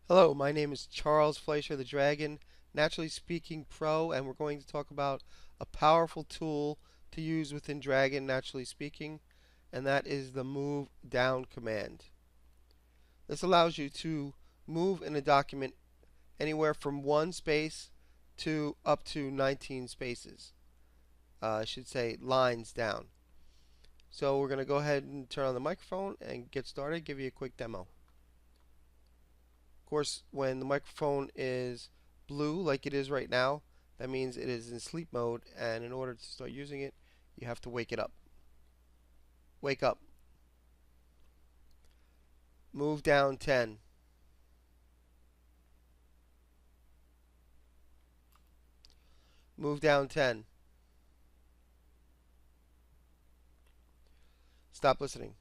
Hello, my name is Charles Fleischer, the Dragon Naturally Speaking Pro, and we're going to talk about a powerful tool to use within Dragon Naturally Speaking, and that is the Move Down command. This allows you to move in a document anywhere from one space to up to 19 spaces. I should say lines down. So we're going to go ahead and turn on the microphone and get started, give you a quick demo. Of course, when the microphone is blue like it is right now, that means it is in sleep mode, and in order to start using it, you have to wake it up. Wake up. Move down 10. Move down 10. Stop listening.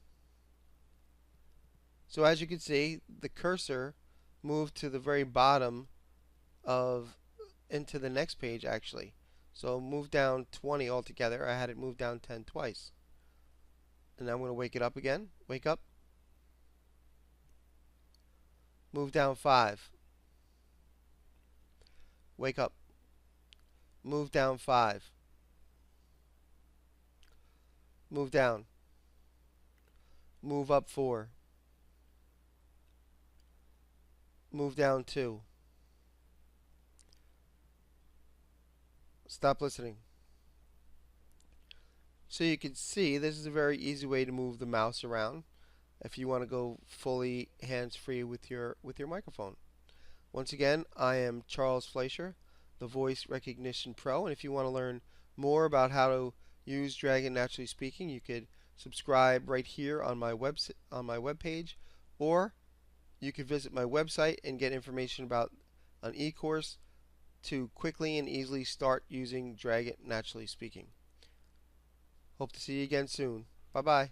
So as you can see, the cursor moved to the very bottom of into the next page actually. So move down 20 altogether. I had it move down 10 twice. And now I'm going to wake it up again. Wake up. Move down 5. Wake up. Move down 5. Move down. Move up 4. Move down 2. Stop listening. So you can see this is a very easy way to move the mouse around if you want to go fully hands-free with your microphone. Once again, I am Charles Fleischer, the Voice Recognition Pro, and if you want to learn more about how to use Dragon Naturally Speaking, you could subscribe right here on my webpage, or you could visit my website and get information about an e-course to quickly and easily start using Dragon Naturally Speaking. Hope to see you again soon. Bye bye.